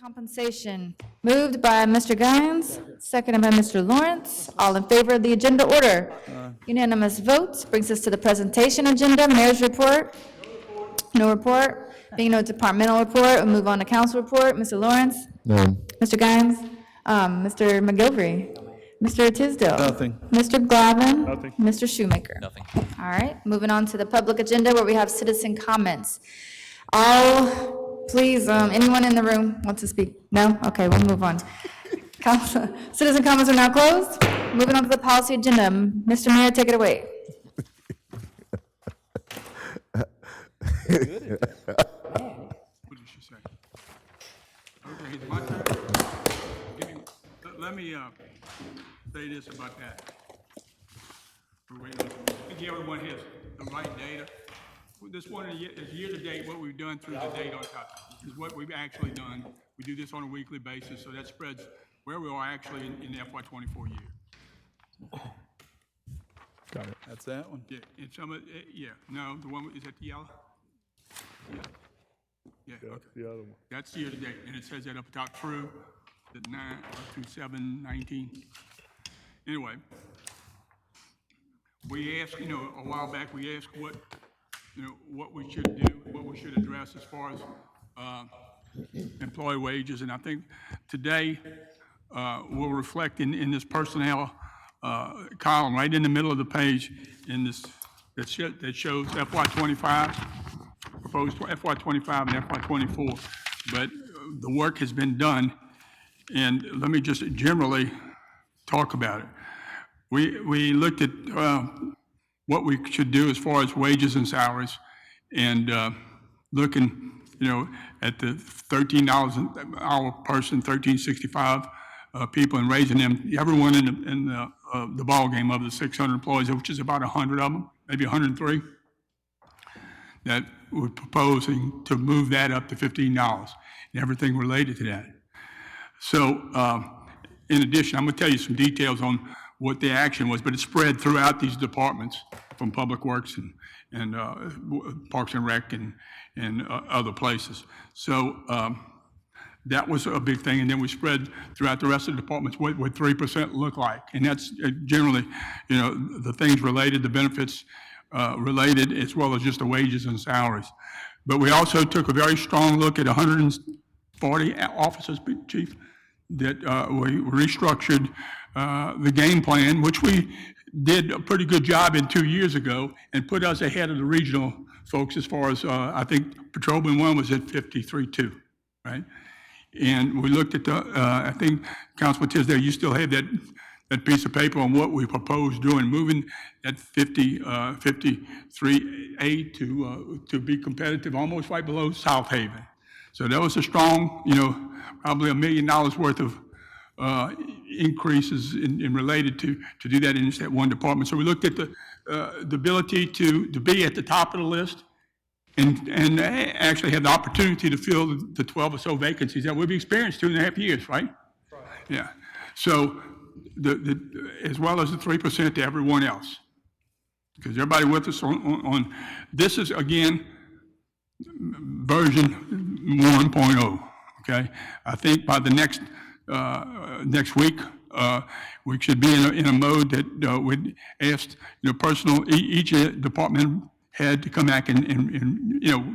Compensation, moved by Mr. Guines, seconded by Mr. Lawrence. All in favor of the agenda order? Unanimous votes brings us to the presentation agenda. Mayor's report? No report. Being no departmental report, we'll move on to council report. Mr. Lawrence? None. Mr. Guines? Mr. McGilvery? Mr. Tisdale? Nothing. Mr. Glavin? Nothing. Mr. Shoemaker? Nothing. All right, moving on to the public agenda where we have citizen comments. Please, anyone in the room want to speak? No? Okay, we'll move on. Citizen comments are now closed. Moving on to the policy agenda. Mr. Mayor, take it away. What did she say? Okay, it's my turn. Let me say this about that. I think everyone has the right data. This one is year-to-date, what we've done through the date on top is what we've actually done. We do this on a weekly basis, so that spreads where we are actually in the FY24 year. Got it. That's that one? Yeah, and some of, yeah, no, the one, is that the yellow? Yeah. Yeah, okay. The other one. That's year-to-date, and it says that up top through the 7/19. Anyway, we asked, a while back, we asked what we should do, what we should address as far as employee wages, and I think today will reflect in this personnel column right in the middle of the page in this that shows FY25, proposed FY25 and FY24, but the work has been done, and let me just generally talk about it. We looked at what we should do as far as wages and salaries, and looking, at the $13 an hour person, $13.65 people, and raising them, everyone in the ball game of the 600 employees, which is about 100 of them, maybe 103, that we're proposing to move that up to $15 and everything related to that. So, in addition, I'm going to tell you some details on what the action was, but it's spread throughout these departments from Public Works and Parks and Rec and other places. So that was a big thing, and then we spread throughout the rest of the departments what 3% look like, and that's generally, the things related, the benefits related, as well as just the wages and salaries. But we also took a very strong look at 140 officers, Chief, that we restructured the game plan, which we did a pretty good job in 2 years ago, and put us ahead of the regional folks as far as, I think Patrolman 1 was at 53.2, right? And we looked at I think, Councilman Tisdale, you still have that piece of paper on what we proposed doing, moving at 53A to be competitive, almost right below South Haven. So that was a strong, probably $1 million worth of increases in related to do that in that one department. So we looked at the ability to be at the top of the list and actually have the opportunity to fill the 12 or so vacancies that we've experienced 2.5 years, right? Yeah. So as well as the 3% to everyone else, because everybody with us on this is again version 1.0. Okay, I think by the next week we should be in a mode that would ask each department head to come back and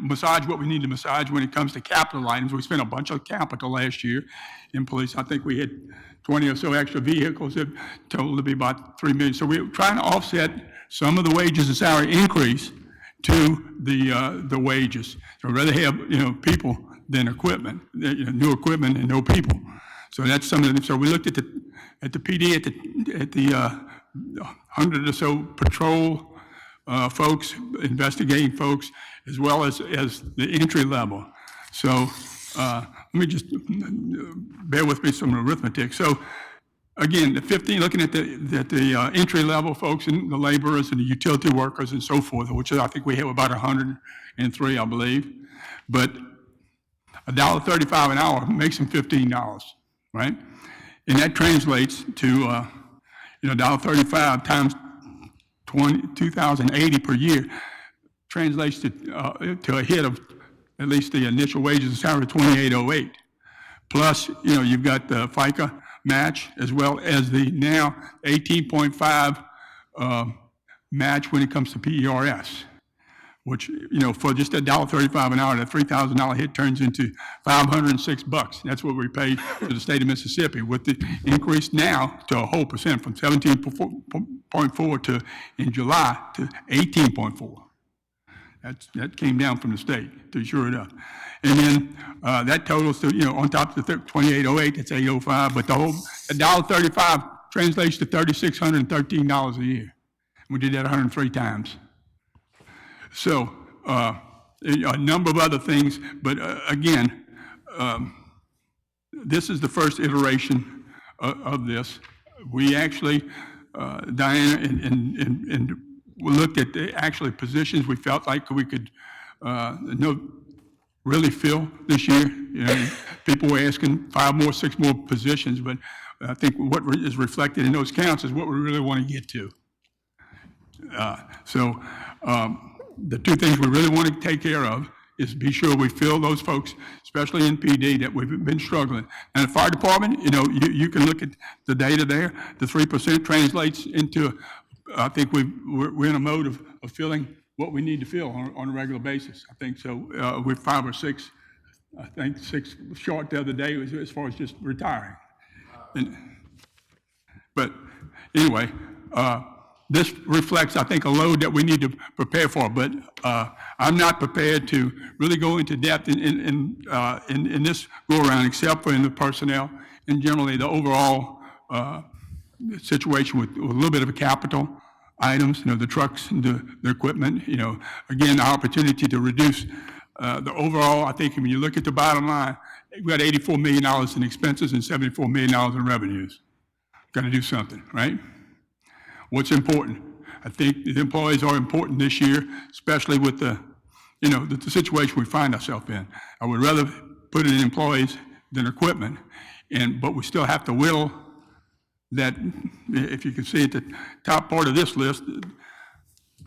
massage what we need to massage when it comes to capital items. We spent a bunch of capital last year in police. I think we had 20 or so extra vehicles that totaled to be about $3 million. So we're trying to offset some of the wages and salary increase to the wages. So I'd rather have people than equipment, new equipment and no people. So that's some of them. So we looked at the PD at the 100 or so patrol folks, investigating folks, as well as the entry level. So let me just bear with me some arithmetic. So again, the 15, looking at the entry level folks and the laborers and the utility workers and so forth, which I think we have about 103, I believe. But $1.35 an hour makes them $15, right? And that translates to $1.35 times 2,080 per year translates to a hit of at least the initial wages and salary of 2808. Plus, you've got the FICA match as well as the now 18.5 match when it comes to PERS, which, for just $1.35 an hour, that $3,000 hit turns into $506. That's what we paid to the state of Mississippi, with the increase now to a whole percent from 17.4 to, in July, to 18.4. That came down from the state, to sure enough. And then that totals to, on top of the 2808, that's 805, but the whole $1.35 translates to $3,613 a year. We did that 103 times. So a number of other things, but again, this is the first iteration of this. We actually, Diana, and we looked at the actually positions we felt like we could really fill this year. People were asking 5 more, 6 more positions, but I think what is reflected in those counts is what we really want to get to. The 2 things we really want to take care of is be sure we fill those folks, especially in PD, that we've been struggling. And the fire department, you can look at the data there. The 3% translates into, I think we're in a mode of filling what we need to fill on a regular basis. I think so. We're 5 or 6, I think 6 short the other day as far as just retiring. But anyway, this reflects, I think, a load that we need to prepare for, but I'm not prepared to really go into depth in this go-around, except for in the personnel and generally the overall situation with a little bit of a capital items, the trucks and the equipment, again, the opportunity to reduce the overall. I think when you look at the bottom line, we've got $84 million in expenses and $74 million in revenues. Got to do something, right? What's important? I think the employees are important this year, especially with the situation we find ourselves in. I would rather put it in employees than equipment, but we still have to whittle that. If you can see at the top part of this list, the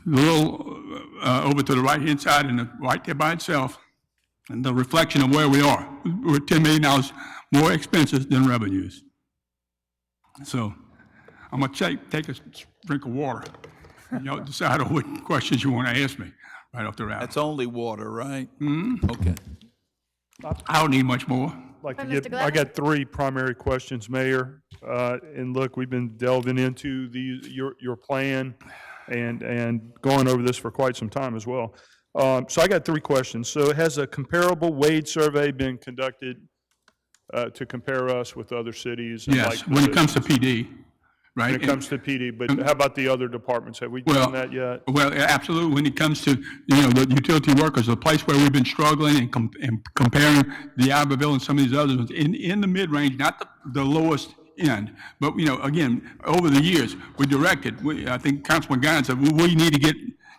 little over to the right-hand side and right there by itself, and the reflection of where we are. We're $10 million more expenses than revenues. So I'm going to take a drink of water and decide on what questions you want to ask me right off the bat. That's only water, right? Mm-hmm. Okay. I don't need much more. I got 3 primary questions, Mayor. And look, we've been delving into your plan and going over this for quite some time as well. So I got 3 questions. So has a comparable wage survey been conducted to compare us with other cities? Yes, when it comes to PD, right? When it comes to PD, but how about the other departments? Have we done that yet? Well, absolutely. When it comes to, the utility workers, the place where we've been struggling and comparing the Iberville and some of these others ones, in the mid-range, not the lowest end. But, again, over the years, we directed, I think Councilman Guines said, we need to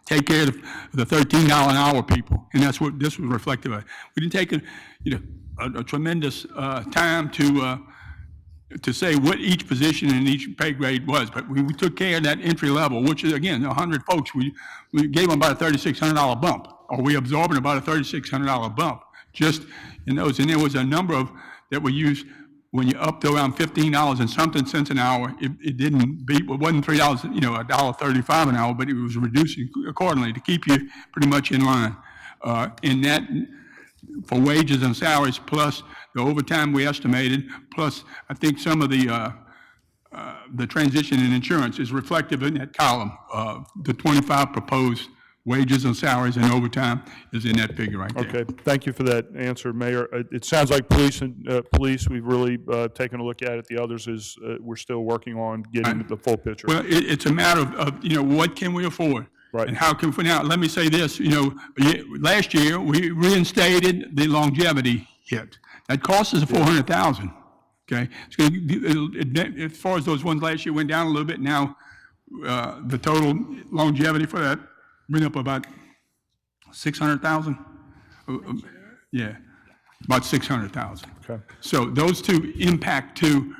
take care of the $13 an hour people. And that's what this was reflective of. We didn't take a tremendous time to say what each position in each pay grade was, but we took care of that entry level, which is, again, 100 folks. We gave them about a $3,600 bump, or we absorbed about a $3,600 bump just in those. And there was a number of that we used when you up to around $15 and something cents an hour. It wasn't $3, $1.35 an hour, but it was reducing accordingly to keep you pretty much in line. And that, for wages and salaries, plus the overtime we estimated, plus I think some of the transition in insurance is reflective in that column. The 25 proposed wages and salaries and overtime is in that figure right there. Okay, thank you for that answer, Mayor. It sounds like police, we've really taken a look at it. The others is we're still working on getting the full picture. Well, it's a matter of what can we afford? Right. And how can we, now, let me say this, last year we reinstated the longevity hit. That cost us $400,000, okay? It's gonna, as far as those ones last year went down a little bit, now the total longevity for that went up about 600,000. Yeah, about 600,000. Okay. So those 2 impact to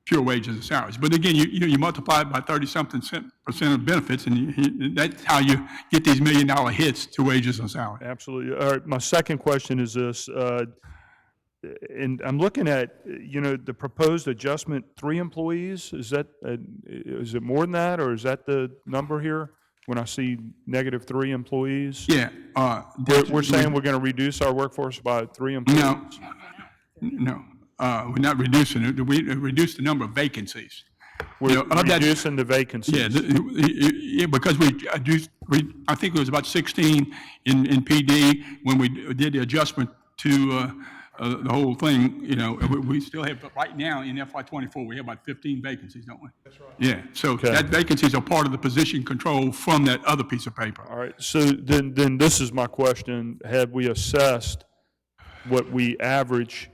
pure wages and salaries. But again, you multiply it by 30-something % of benefits, and that's how you get these $1 million hits to wages and salary. Absolutely. All right, my second question is this. and I'm looking at, the proposed adjustment, 3 employees, is it more than that, or is that the number here? When I see -3 employees? Yeah. We're saying we're going to reduce our workforce by 3 employees? No, we're not reducing it. We reduced the number of vacancies. We're of that- reducing the vacancies. Yeah, because I think it was about 16 in PD when we did the adjustment to the whole thing, we still have, but right now in FY '24, we have about 15 vacancies, don't we? That's right. Yeah, so that vacancies are part of the position control from that other piece of paper. All right, so then this is my question. Have we assessed what we average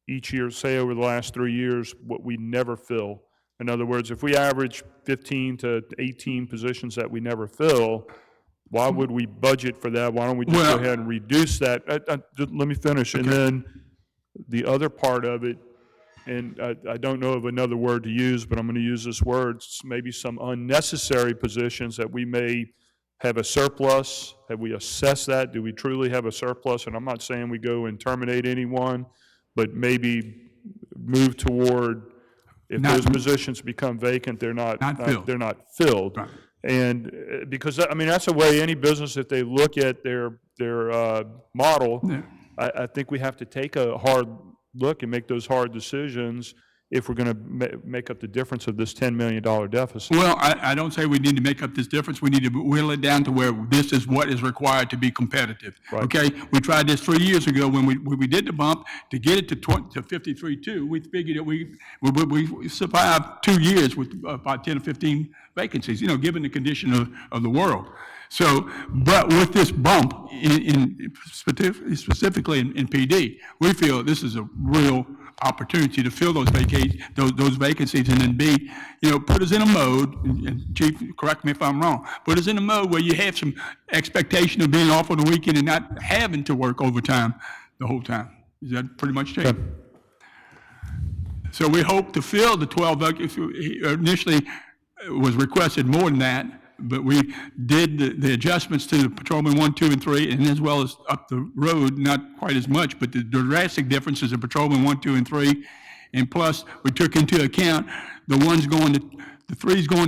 each year, say over the last 3 years, what we never fill? In other words, if we average 15 to 18 positions that we never fill, why would we budget for that? Why don't we just go ahead and reduce that? Let me finish. Okay. And then the other part of it, and I don't know of another word to use, but I'm going to use this word, maybe some unnecessary positions that we may have a surplus. Have we assessed that? Do we truly have a surplus? And I'm not saying we go and terminate anyone, but maybe move toward, if those positions become vacant, they're not filled. Right. And because, that's the way any business, if they look at their model, yeah. I think we have to take a hard look and make those hard decisions if we're going to make up the difference of this $10 million deficit. Well, I don't say we need to make up this difference. We need to whittle it down to where this is what is required to be competitive. Right. Okay? We tried this 3 years ago when we did the bump to get it to 53.2. We figured that we survived 2 years with about 10 or 15 vacancies, given the condition of the world. So, but with this bump, specifically in PD, we feel this is a real opportunity to fill those vacancies, and then B, put us in a mode, and Chief, correct me if I'm wrong, put us in a mode where you have some expectation of being off on the weekend and not having to work overtime the whole time. Is that pretty much it? So we hope to fill the 12 vacancies. Initially, it was requested more than that, but we did the adjustments to the patrolman 1, 2, and 3, and as well as up the road, not quite as much, but the drastic differences of patrolman 1, 2, and 3, and plus we took into account the 3's going to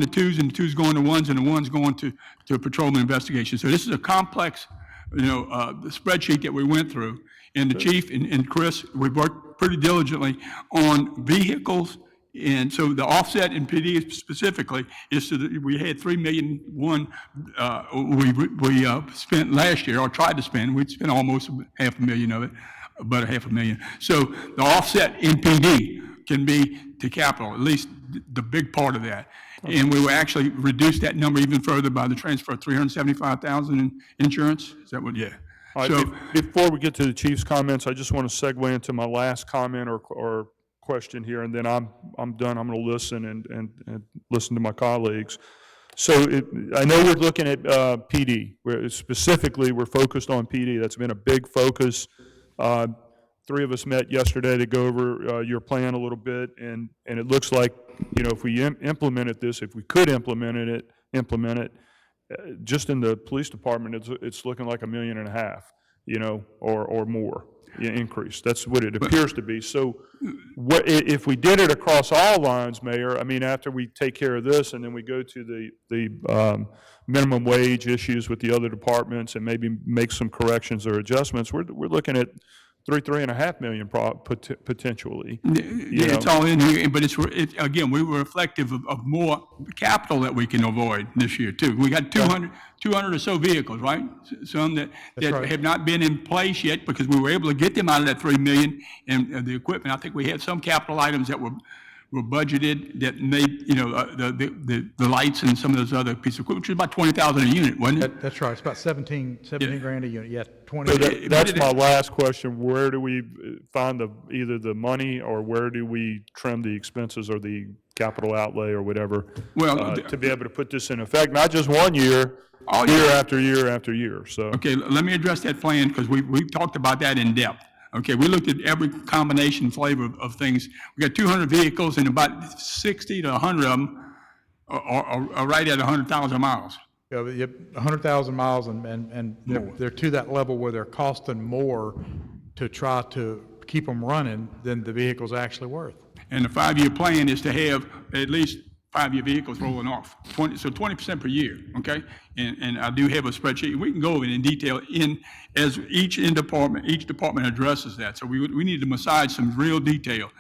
2s, and the 2's going to 1s, and the 1's going to patrolman investigation. So this is a complex, spreadsheet that we went through, and the chief and Chris, we worked pretty diligently on vehicles. And so the offset in PD specifically is so that we had $3 million we spent last year, or tried to spend. We spent almost $500,000 of it, about $500,000. So the offset in PD can be to capital, at least the big part of that. Okay. And we will actually reduce that number even further by the transfer of $375,000 in insurance. Is that what? Yeah. All right, so before we get to the chief's comments, I just want to segue into my last comment or question here, and then I'm done. I'm going to listen and listen to my colleagues. So I know we're looking at PD. Specifically, we're focused on PD. That's been a big focus. 3 of us met yesterday to go over your plan a little bit, and it looks like, if we implemented this, if we could implement it, just in the police department, it's looking like $1.5 million, or more. Increase. That's what it appears to be. So if we did it across all lines, Mayor, after we take care of this and then we go to the minimum wage issues with the other departments and maybe make some corrections or adjustments, we're looking at $3.5 million potentially. Yeah, it's all in here, but again, we were reflective of more capital that we can avoid this year too. We got 200 or so vehicles, right? Some that right. have not been in place yet because we were able to get them out of that $3 million and the equipment. I think we had some capital items that were budgeted that made, the lights and some of those other pieces of equipment, which is about $20,000 a unit, wasn't it? That's right. It's about 17 grand a unit. Yeah, 20. So that's my last question. Where do we find either the money, or where do we trim the expenses or the capital outlay or whatever, to be able to put this in effect, not just 1 year, year after year after year? So okay, let me address that plan because we talked about that in depth. Okay, we looked at every combination flavor of things. We got 200 vehicles, and about 60 to 100 of them are right at 100,000 miles. Yeah, 100,000 miles, and they're to that level where they're costing more to try to keep them running than the vehicle's actually worth. And the 5-year plan is to have at least 5-year vehicles rolling off, 20% per year, okay? And I do have a spreadsheet. We can go over it in detail as each department addresses that. So we need to massage some real detail.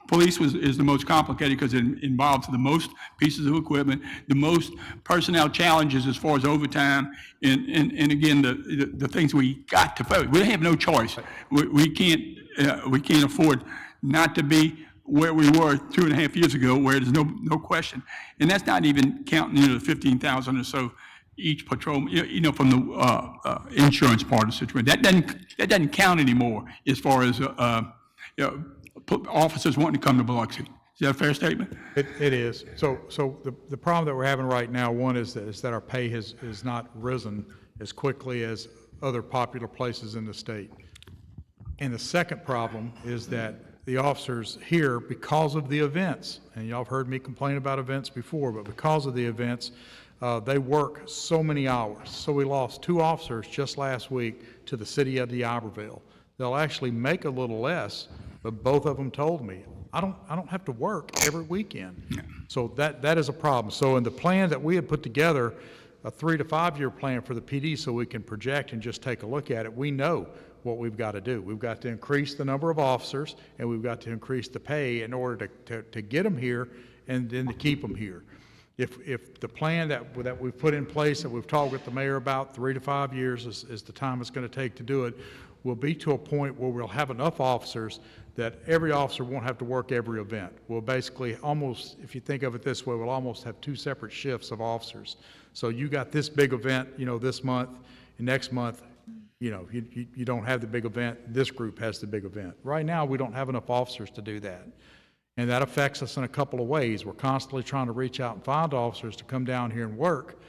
Police is the most complicated because it involves the most pieces of equipment, the most personnel challenges as far as overtime, and again, the things we got to pay. We have no choice. We can't afford not to be where we were 2.5 years ago, where there's no question. And that's not even counting, the 15,000 or so each patrol, from the insurance part of the situation. That doesn't count anymore as far as officers wanting to come to Biloxi. Is that a fair statement? It is. So the problem that we're having right now, one is that our pay has not risen as quickly as other popular places in the state. And the second problem is that the officers here, because of the events, and y'all have heard me complain about events before, but because of the events, they work so many hours. So we lost 2 officers just last week to the city of D'Iberville. They'll actually make a little less, but both of them told me, I don't have to work every weekend. Yeah. So that is a problem. So in the plan that we had put together, a 3 to 5 year plan for the PD, so we can project and just take a look at it, we know what we've got to do. We've got to increase the number of officers, and we've got to increase the pay in order to get them here and then to keep them here. If the plan that we've put in place, that we've talked with the mayor about, 3 to 5 years is the time it's going to take to do it, we'll be to a point where we'll have enough officers that every officer won't have to work every event. We'll basically almost, if you think of it this way, we'll almost have 2 separate shifts of officers. So you got this big event, this month, and next month, you don't have the big event. This group has the big event. Right now, we don't have enough officers to do that. And that affects us in a couple of ways. We're constantly trying to reach out and find officers to come down here and work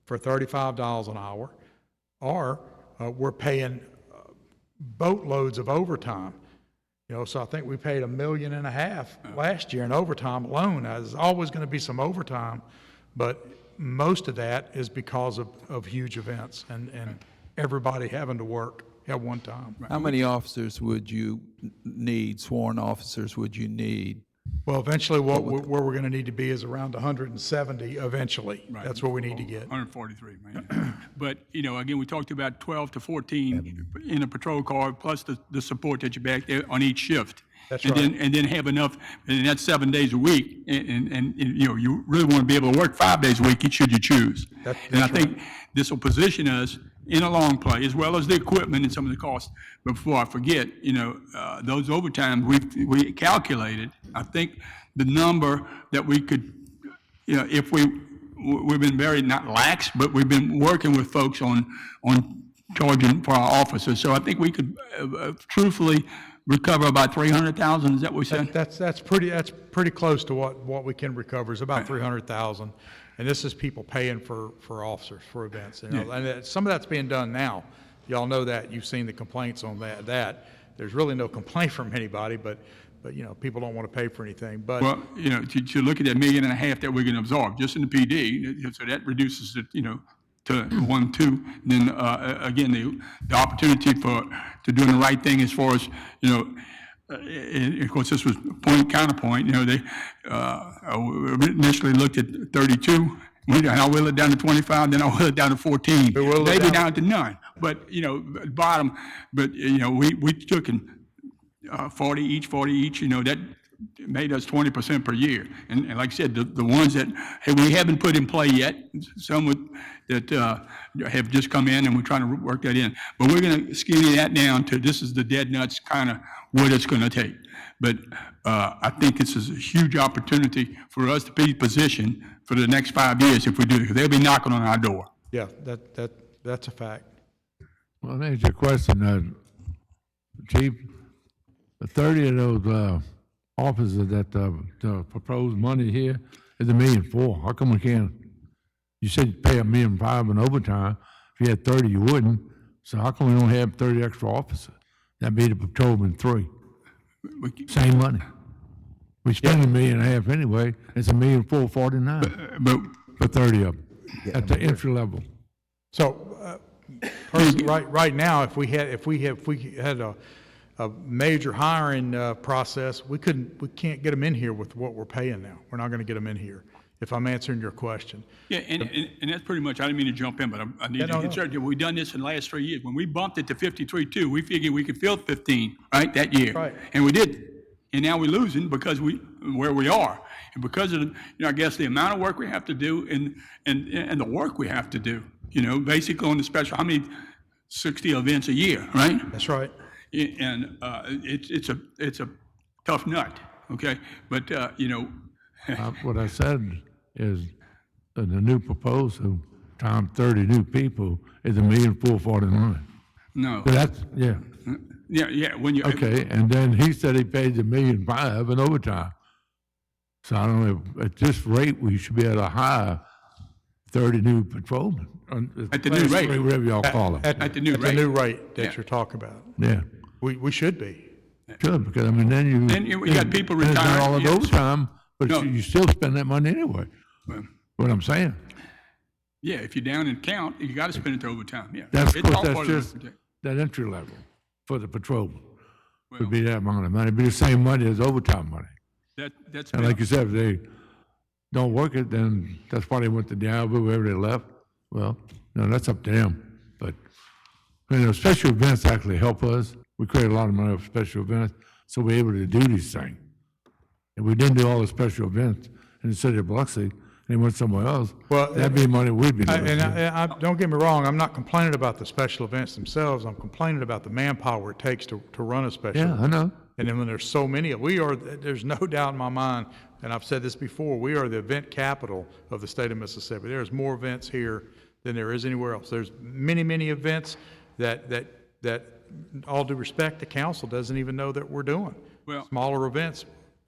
for $35 an hour, or we're paying boatloads of overtime. So I think we paid $1.5 million last year in overtime alone. Now, there's always going to be some overtime, but most of that is because of huge events and everybody having to work at one time. How many officers would you need, sworn officers would you need? Well, eventually where we're going to need to be is around 170 eventually. Right. That's where we need to get. 143, man. But, again, we talked about 12 to 14 in a patrol car, plus the support that you back there on each shift. That's right. And then have enough, and that's 7 days a week. And you really want to be able to work 5 days a week, should you choose. And I think this will position us in a long play, as well as the equipment and some of the costs. But before I forget, those overtime we calculated, I think the number that we could, if we've been very, not lax, but we've been working with folks on charging for our officers. So I think we could truthfully recover about 300,000. Is that what we said? That's pretty close to what we can recover. Is about 300,000. And this is people paying for officers for events. And some of that's being done now. Y'all know that. You've seen the complaints on that. There's really no complaint from anybody, but people don't want to pay for anything. But well, to look at that $1.5 million that we're going to absorb just in the PD, so that reduces it, to 1, 2. Then again, the opportunity to doing the right thing as far as and of course, this was point counterpoint. They initially looked at 32. I will it down to 25, then I will it down to 14. Maybe down to none. But bottom. But we took in 40 each. That made us 20% per year. And like I said, the ones that we haven't put in play yet, some that have just come in, and we're trying to work that in. But we're going to skinny that down to this is the dead nuts kind of what it's going to take. But I think this is a huge opportunity for us to be positioned for the next 5 years if we do, because they'll be knocking on our door. Yeah, that's a fact. Well, let me ask you a question, Chief. The 30 of those officers that proposed money here is $1.4 million. How come we can't? You said you pay $1.5 million in overtime. If you had 30, you wouldn't. So how come we don't have 30 extra officers? That'd be the patrolman 3. Same money. We spend $1.5 million anyway. It's $1.449 million for 30 of them at the entry level. So, right now, if we had a major hiring process, we can't get them in here with what we're paying now. We're not going to get them in here, if I'm answering your question. Yeah, and that's pretty much, I didn't mean to jump in, but I need to insert, we've done this in the last 3 years. When we bumped it to 53.2, we figured we could fill 15, right, that year. Right. And we did. And now we're losing because where we are. And because of, I guess the amount of work we have to do and the work we have to do, basically on the special, how many 60 events a year, right? That's right. And it's a tough nut, okay? But, What I said is that the new proposal, times 30 new people, is $1,449,000. no. But that's, yeah, Yeah, when you. okay, and then he said he paid $1,500,000 in overtime. So I don't know, at this rate, we should be able to hire 30 new patrolmen. At the new rate. Whatever y'all call them, At the new At the rate. new rate that Yeah. you're talking about. yeah. We should be. Good, because I mean, then you. And you got people then it's not retired, all in yes. overtime, but No. you still spend that money anyway, Well, what I'm saying. yeah, if you're down in count, you got to spend it to overtime, yeah. That's, It's of all course, part that's of the- just that entry level for the patrolman. Well- Would be that amount of money, it'd be the same money as overtime money. That's And been- like you said, if they don't work it, then that's why they went to Diablo, wherever they left. Well, no, that's up to them. But, special events actually help us. We create a lot of money for special events, so we're able to do these things. If we didn't do all the special events in the city of Biloxi, and they went somewhere else, Well, that'd be money we'd be losing. Don't get me wrong, I'm not complaining about the special events themselves. I'm complaining about the manpower it takes to run a special Yeah, I know. And then when there's so many, there's no doubt in my mind, and I've said this before, we are the event capital of the state of Mississippi. There's more events here than there is anywhere else. There's many, many events that all due respect, the council doesn't even know that we're doing. Well, Smaller events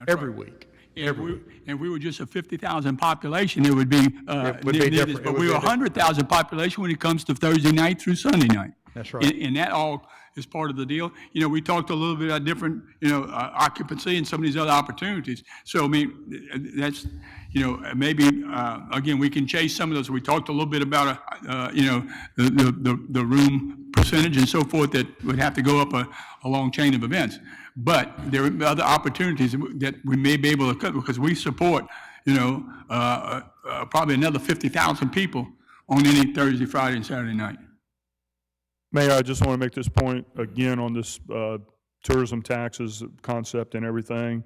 every week. If we were just a 50,000 population, it would be, It would be near this, different. It but would we be were different. 100,000 population when it comes to Thursday night through Sunday night. That's right. And that all is part of the deal. We talked a little bit about different, occupancy and some of these other opportunities. So, I mean, that's, maybe, again, we can chase some of those. We talked a little bit about, the room percentage and so forth that would have to go up a long chain of events. But there are other opportunities that we may be able to cut because we support, probably another 50,000 people on any Thursday, Friday, and Saturday night. Mayor, I just want to make this point again on this tourism taxes concept and everything.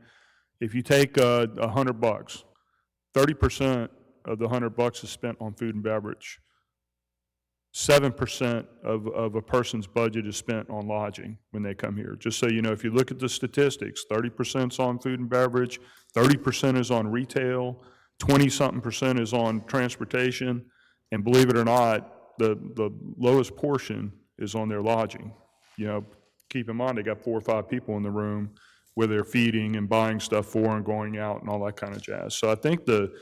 If you take $100, 30% of the $100 is spent on food and beverage. 7% of a person's budget is spent on lodging when they come here. Just so you know, if you look at the statistics, 30% is on food and beverage, 30% is on retail, 20-something% is on transportation, and believe it or not, the lowest portion is on their lodging. Keep in mind, they got 4 or 5 people in the room where they're feeding and buying stuff for and going out and all that kind of jazz. So I think the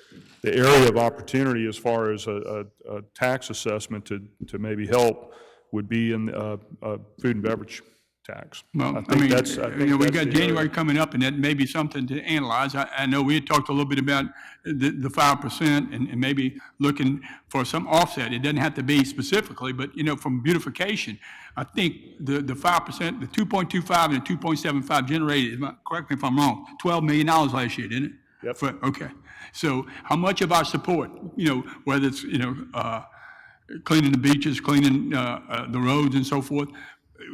area of opportunity as far as a tax assessment to maybe help would be in food and beverage tax. Well, I think we that's got the area. January coming up, and that may be something to analyze. I know we had talked a little bit about the 5% and maybe looking for some offset. It doesn't have to be specifically, but, from beautification, I think the 5%, the 2.25 and the 2.75 generated, correct me if I'm wrong, $12 million last year, didn't it? Yep. Okay. So how much of our support, whether it's, cleaning the beaches, cleaning the roads and so forth,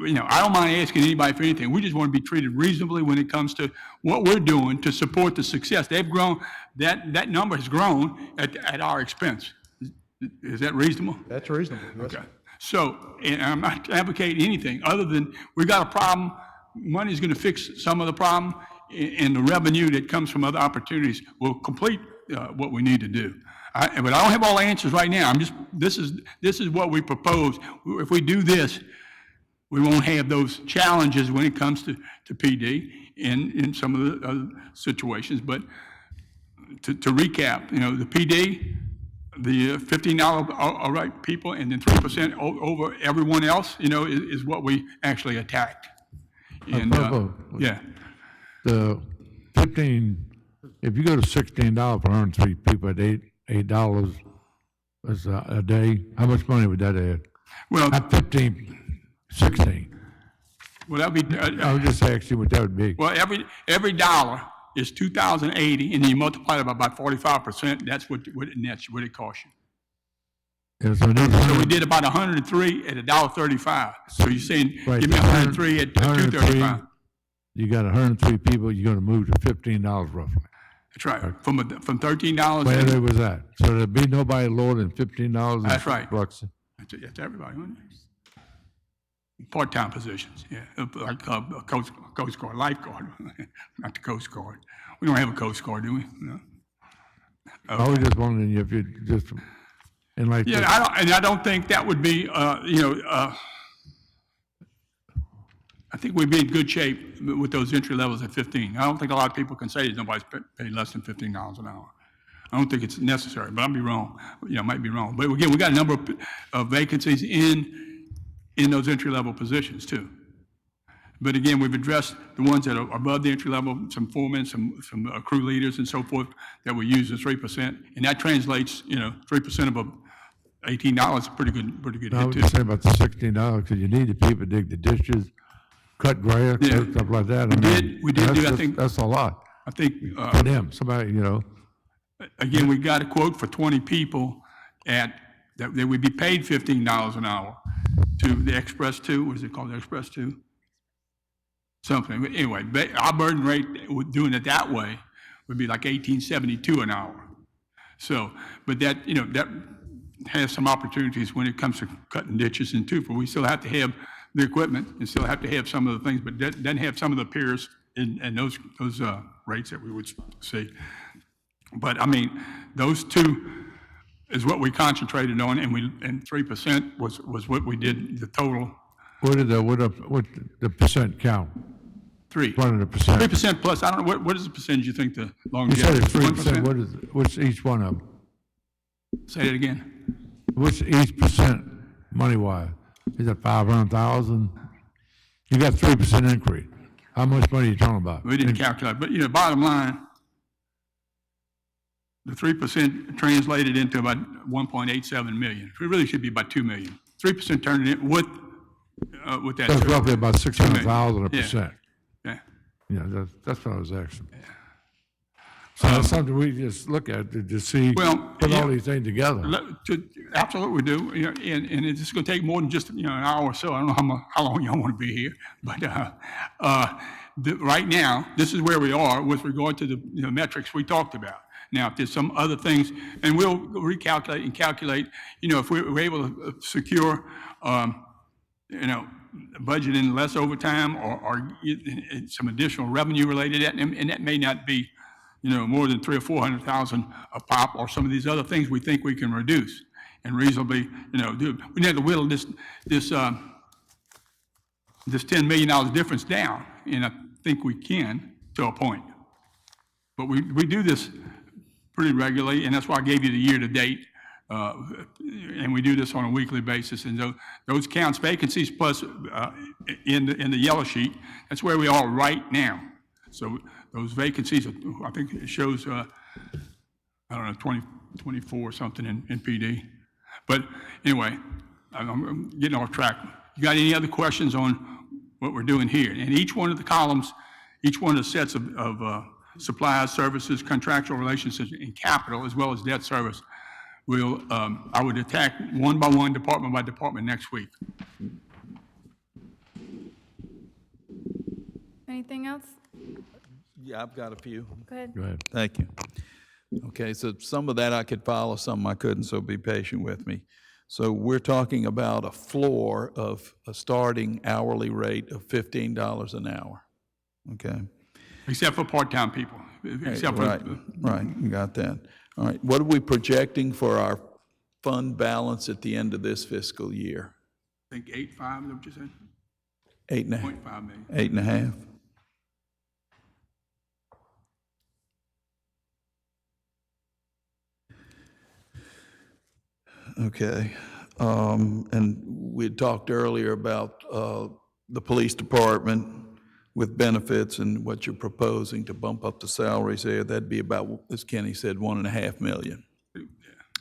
I don't mind asking anybody for anything. We just want to be treated reasonably when it comes to what we're doing to support the success. They've grown, that number has grown at our expense. Is that reasonable? That's reasonable. Yes. Okay. So, and I'm not advocating anything other than we got a problem. Money's going to fix some of the problem, and the revenue that comes from other opportunities will complete what we need to do. But I don't have all the answers right now. This is what we propose. If we do this, we won't have those challenges when it comes to PD in some of the other situations. But to recap, the PD, the $15 all right people, and then 3% over everyone else, is what we actually attacked. And yeah, The 15, if you go to $16 per 103 people at $8 is a day, how much money would that add? well, Not 15, 16. Well, that'd be, I was just asking what that would be. well, every dollar is 2,080, and then you multiply it by about 45%, that's what it costs you. Yeah, so these So we did about 103 at $1.35. So you're saying, Right, give me 103 at 103. $2.35. You got 103 people, you're gonna move to $15 roughly. That's right, from $13. Where and- they was at. So there'd be nobody lower than $15 in That's right. Biloxi. That's everybody, wasn't it? Part-time positions, yeah, like a Coast Guard, lifeguard, not the Coast Guard. We don't have a Coast Guard, do we? No. I was just wondering if you just, and like, Yeah, I don't think that would be, I think we'd be in good shape with those entry levels at 15. I don't think a lot of people can say that nobody's paid less than $15 an hour. I don't think it's necessary, but I'll be wrong. You know, I might be wrong. But again, we got a number of vacancies in those entry-level positions too. But again, we've addressed the ones that are above the entry level, some foremen, some crew leaders and so forth, that we use the 3%. And that translates, 3% of $18 is a pretty good I hit was too. just saying about the $16, because you need the people to dig the ditches, cut grass, Yeah. stuff like that. We did do, I think- That's a lot I think, for them, somebody, again, we got a quote for 20 people that they would be paid $15 an hour to the Express 2, what is it called, the Express 2? Something, but anyway, our burden rate, doing it that way, would be like $18.72 an hour. So, but that, that has some opportunities when it comes to cutting ditches and too, for we still have to have the equipment and still have to have some of the things, but doesn't have some of the peers and those rates that we would see. But I mean, those two is what we concentrated on, and 3% was what we did, the total. what the percent count? 3. What are the percent? 3% plus, I don't know, what is the percentage you think the You longevity? said it's 3%, 1%? what is, what's each one of them? Say that again. What's each percent money-wise? Is it 500,000? You got 3% increase. How much money are you talking about? We didn't calculate, but bottom line, the 3% translated into about 1.87 million. It really should be about 2 million. 3% turned it in with that. That's too. roughly about 600,000 a Yeah. percent. Yeah. Yeah, that's what I was asking. So that's something we just look at to see, Well, put all yeah. these things together. Absolutely, we do. And it's going to take more than just an hour or so. I don't know how long y'all want to be here, but right now, this is where we are with regard to the metrics we talked about. Now, if there's some other things, and we'll recalculate and calculate, if we're able to secure, budgeting less overtime or some additional revenue related to that, and that may not be, more than 300,000 or 400,000 a pop, or some of these other things we think we can reduce and reasonably, do. We need to whittle this $10 million difference down, and I think we can to a point. But we do this pretty regularly, and that's why I gave you the year-to-date, and we do this on a weekly basis. And those counts, vacancies plus in the yellow sheet, that's where we are right now. So those vacancies, I think it shows, 24 or something in PD. But anyway, I'm getting off track. You got any other questions on what we're doing here? And each one of the columns, each one of the sets of supplies, services, contractual relationships, and capital, as well as debt service, I would attack one by one, department by department next week. Anything else? Yeah, I've got a few. Go ahead. Go ahead. Thank you. Okay, so some of that I could follow, some I couldn't, so be patient with me. So we're talking about a floor of a starting hourly rate of $15 an hour, okay? Except for part-time people. Except for, Right, you got that. All right, what are we projecting for our fund balance at the end of this fiscal year? I think 8.5, is that what you said? 8.5 0.5 million. 8.5? Okay, and we had talked earlier about the police department with benefits and what you're proposing to bump up the salaries there. That'd be about, as Kenny said, 1.5 million.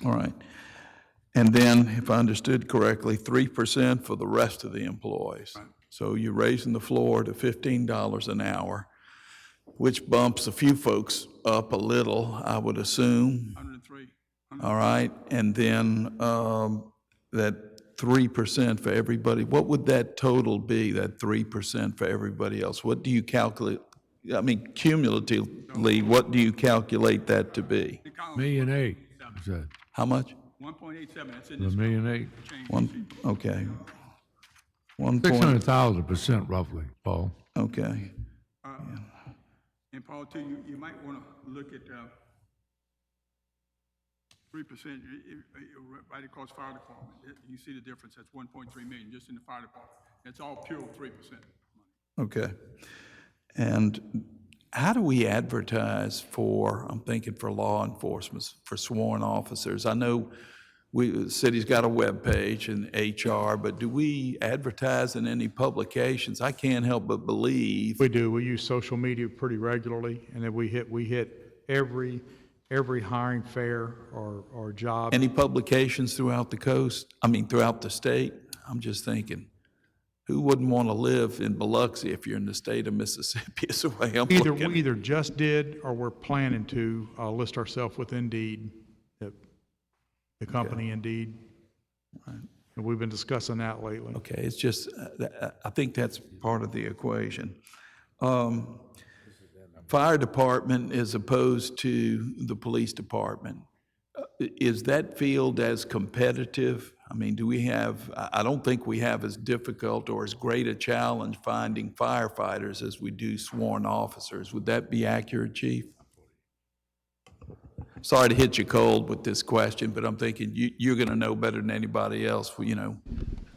All right. And then, if I understood correctly, 3% for the rest of the employees. So you're raising the floor to $15 an hour, which bumps a few folks up a little, I would assume. 103. All right, and then that 3% for everybody, what would that total be, that 3% for everybody else? What do you calculate, I mean, cumulatively, what do you calculate that to be? $1.87. Million eight, you said, How much? 1.87, that's in a this. million eight, One, okay. 1 point, 600,000% roughly, Paul. okay. And Paul, too, you might want to look at 3%, right across fire department. You see the difference, that's 1.3 million just in the fire department. That's all pure 3%. Okay. And how do we advertise for, I'm thinking for law enforcement, for sworn officers? I know the city's got a webpage and HR, but do we advertise in any publications? I can't help but believe. We do. We use social media pretty regularly, and then we hit every hiring fair or job. Any publications throughout the coast? I mean, throughout the state? I'm just thinking, who wouldn't want to live in Biloxi if you're in the state of Mississippi is the way I'm We looking. either just did or we're planning to list ourselves with Indeed, the company Indeed. And we've been discussing that lately. Okay, it's just, I think that's part of the equation. Fire department as opposed to the police department, is that field as competitive? I mean, do we have, I don't think we have as difficult or as great a challenge finding firefighters as we do sworn officers. Would that be accurate, Chief? Sorry to hit you cold with this question, but I'm thinking you're going to know better than anybody else, you know,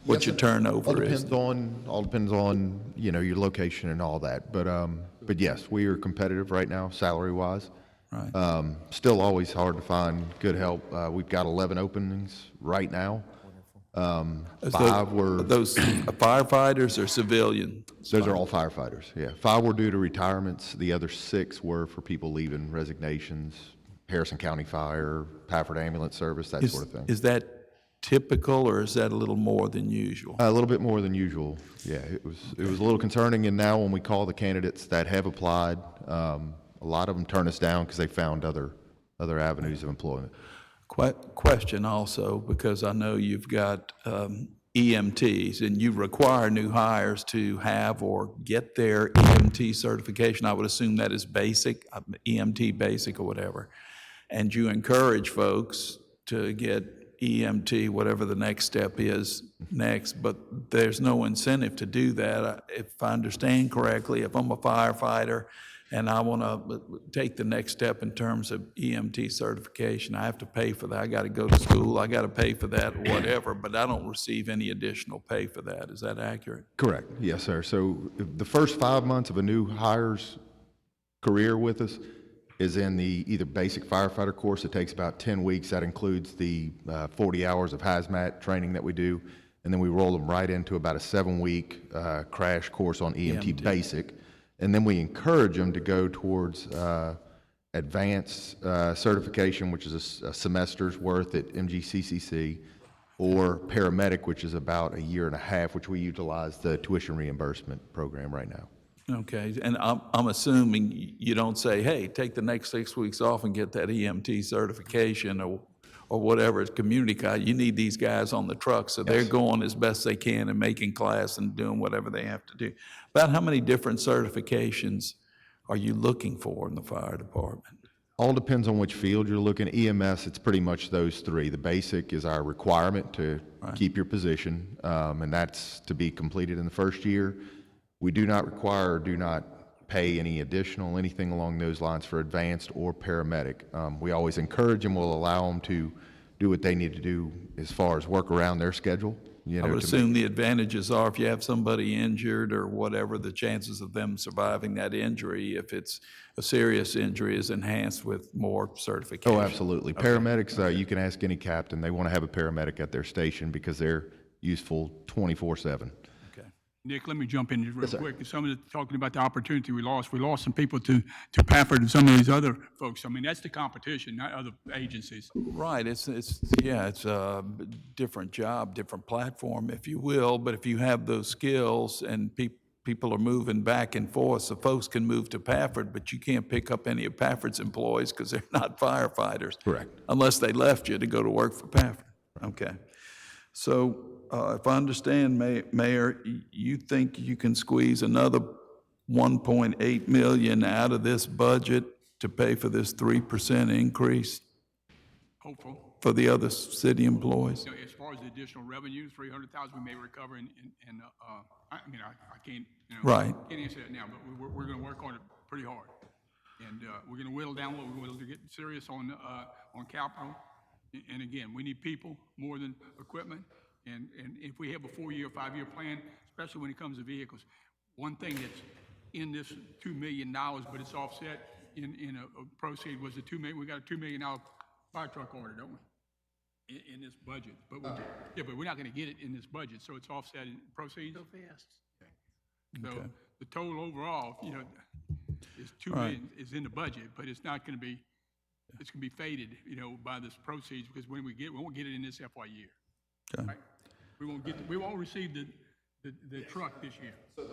what your turnover is. All depends on, you know, your location and all that. But yes, we are competitive right now, salary-wise. Right. Still always hard to find good help. We've got 11 openings right now. Five were, Those firefighters or civilian? those are all firefighters, yeah. 5 were due to retirements. The other 6 were for people leaving, resignations, Harrison County Fire, Pafford Ambulance Service, that sort of thing. Is that typical, or is that a little more than usual? A little bit more than usual, yeah. It was a little concerning, and now when we call the candidates that have applied, a lot of them turn us down because they found other avenues of employment. Question also, because I know you've got EMTs, and you require new hires to have or get their EMT certification. I would assume that is basic, EMT basic or whatever. And you encourage folks to get EMT, whatever the next step is next, but there's no incentive to do that. If I understand correctly, if I'm a firefighter and I want to take the next step in terms of EMT certification, I have to pay for that. I got to go to school, I got to pay for that, whatever, but I don't receive any additional pay for that. Is that accurate? Correct, yes, sir. So the first 5 months of a new hire's career with us is in the either basic firefighter course. It takes about 10 weeks. That includes the 40 hours of hazmat training that we do. And then we roll them right into about a 7-week crash course on EMT basic. And then we encourage them to go towards advanced certification, which is a semester's worth at MGCCC, or paramedic, which is about a year and a half, which we utilize the tuition reimbursement program right now. Okay, and I'm assuming you don't say, hey, take the next 6 weeks off and get that EMT certification or whatever, it's community college. You need these guys on the truck, so they're going as best they can and making class and doing whatever they have to do. About how many different certifications are you looking for in the fire department? All depends on which field you're looking. EMS, it's pretty much those 3. The basic is our requirement to keep your position, and that's to be completed in the first year. We do not require or do not pay any additional, anything along those lines for advanced or paramedic. We always encourage them, we'll allow them to do what they need to do as far as work around their schedule. You know, I would assume the advantages are if you have somebody injured or whatever, the chances of them surviving that injury, if it's a serious injury, is enhanced with more certification. Oh, absolutely. Paramedics, you can ask any captain, they want to have a paramedic at their station because they're useful 24/7. Okay. Nick, let me jump in real quick. Some of the, talking about the opportunity we lost some people to Pafford and some of these other folks. I mean, that's the competition, not other agencies. Right, it's a different job, different platform, if you will, but if you have those skills and people are moving back and forth, so folks can move to Pafford, but you can't pick up any of Pafford's employees because they're not firefighters. Correct. Unless they left you to go to work for Pafford. Okay. So if I understand, Mayor, you think you can squeeze another 1.8 million out of this budget to pay for this 3% increase Hopeful. for the other city employees? You know, as far as the additional revenue, 300,000 we may recover I mean, I can't, you know. Right. Can't answer that now, but we're gonna work on it pretty hard. And, we're gonna whittle down what we're going to get serious on capital. And again, we need people more than equipment. And if we have a 4-year, 5-year plan, especially when it comes to vehicles, one thing that's in this $2 million, but it's offset in a proceed was the $2 million, we got a $2 million fire truck order, don't we? In this budget, but but we're not gonna get it in this budget, so it's offset in proceeds. So fast. So the total overall, you know, is $2 million is in the budget, but it's not gonna be, it's gonna be faded, you know, by this proceeds, because when we won't get it in this FY year. Okay. Right? We won't receive the truck this year. So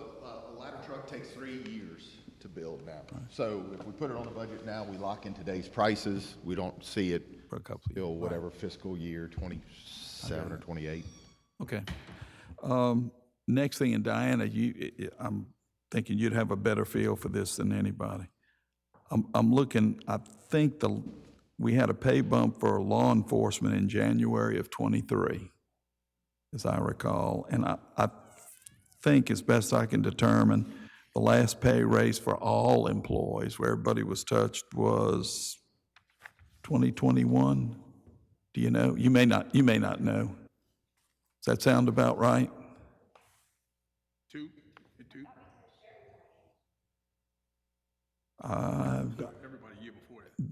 the ladder truck takes 3 years to build now. So if we put it on the budget now, we lock in today's prices. We don't see it For a couple of till whatever fiscal year, 27 or 28. Okay. Next thing, and Diana, I'm thinking you'd have a better feel for this than anybody. I'm looking, I think we had a pay bump for law enforcement in January of '23, as I recall, and I think, as best I can determine, the last pay raise for all employees, where everybody was touched, was 2021. Do you know? You may not know. Does that sound about right? Two. Everybody year before that.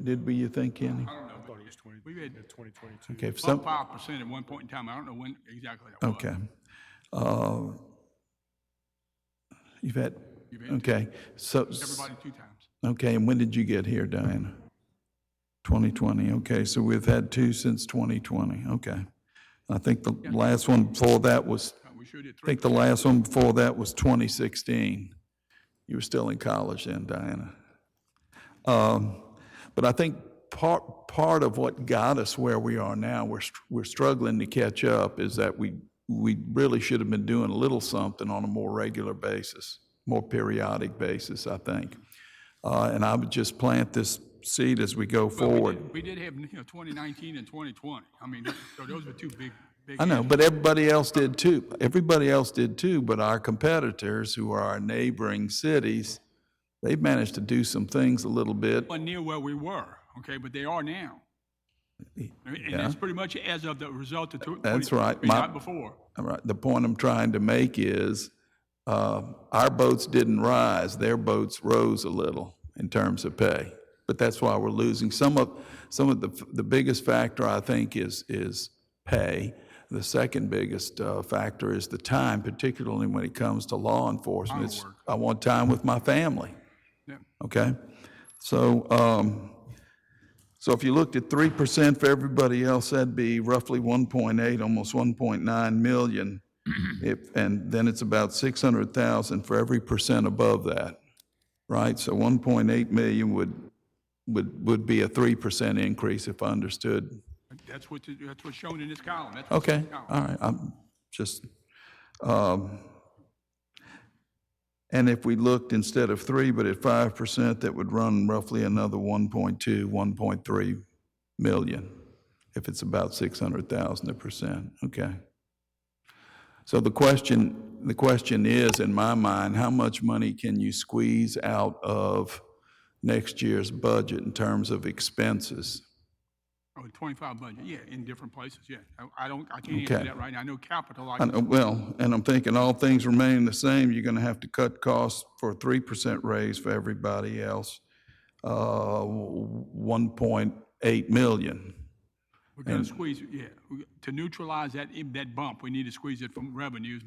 Did we, you think, Kenny? I don't know. I thought it was 20, We had 2022. Okay, if about some, 5% at one point in time. I don't know when exactly that was. okay. You've had, You've had two. okay, so, Everybody 2 times. okay, and when did you get here, Diana? 2020, okay, so we've had 2 since 2020, okay. I think the last one before that was, We sure did I 3. think the last one before that was 2016. You were still in college then, Diana. But I think part of what got us where we are now, we're struggling to catch up, is that we really should have been doing a little something on a more regular basis, more periodic basis, I think. And I would just plant this seed as we go forward. We did have, 2019 and 2020. I mean, so those were 2 big. I know, but everybody else did too. Everybody else did too, but our competitors, who are our neighboring cities, they've managed to do some things a little bit. Wasn't near where we were, okay, but they are now. And Yeah. that's pretty much as of the result of That's right. not before. All right, the point I'm trying to make is, our boats didn't rise, their boats rose a little in terms of pay. But that's why we're losing. Some of the biggest factor, I think, is pay. The second biggest factor is the time, particularly when it comes to law enforcement. It's, I want time with my family. Yeah. Okay? So, so if you looked at 3% for everybody else, that'd be roughly 1.8, almost 1.9 million. And then it's about 600,000 for every percent above that, right? So 1.8 million would be a 3% increase, if I understood. That's what's shown in this column. That's what's Okay, in this column. all right, I'm just, and if we looked instead of 3, but at 5%, that would run roughly another 1.2, 1.3 million, if it's about 600,000 a percent, okay. So the question is, in my mind, how much money can you squeeze out of next year's budget in terms of expenses? Oh, 25 budget, yeah, in different places, yeah. I can't answer Okay. that right now. I know capital, Well, and I'm thinking all things remaining the same, you're gonna have to cut costs for a 3% raise for everybody else, 1.8 million. We're gonna squeeze, to neutralize that bump, we need to squeeze it from revenues,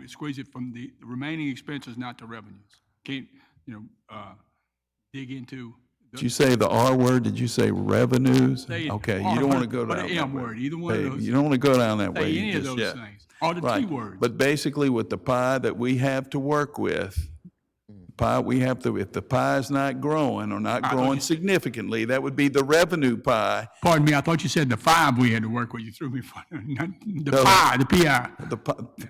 squeeze it from the remaining expenses, not the revenues. Can't, dig into. Did you say the R word? Did you say revenues? Say it, Okay, or you don't want to go or down the that M way. word, either one of Hey, those. you don't want to go down that way Say any of just those yet. things, or the T Right. words. But basically, with the pie that we have to work with, if the pie is not growing or not growing significantly, that would be the revenue pie, Pardon me, I thought you said the 5 we had to work with. You threw me for, not the No. PI, the PI. the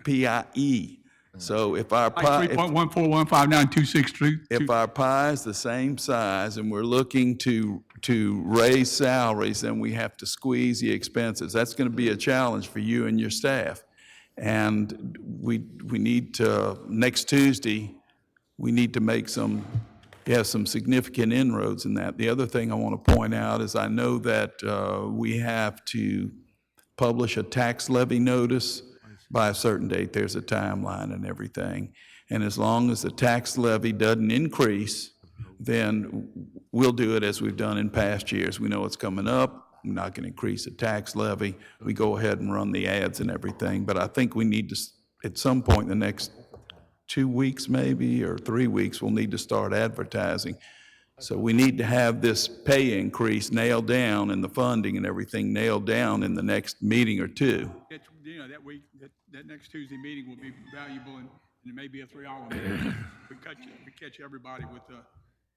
PIE. So if our Like pie, 3.1415926. if our pie is the same size and we're looking to raise salaries, then we have to squeeze the expenses. That's going to be a challenge for you and your staff. And we need to, next Tuesday, we need to make some significant inroads in that. The other thing I want to point out is I know that we have to publish a tax levy notice by a certain date. There's a timeline and everything. And as long as the tax levy doesn't increase, then we'll do it as we've done in past years. We know it's coming up. We're not going to increase the tax levy. We go ahead and run the ads and everything. But I think we need to, at some point in the next 2 weeks maybe, or 3 weeks, we'll need to start advertising. So we need to have this pay increase nailed down and the funding and everything nailed down in the next meeting or two. That week, that next Tuesday meeting will be valuable, and it may be a 3-hour meeting. We catch everybody with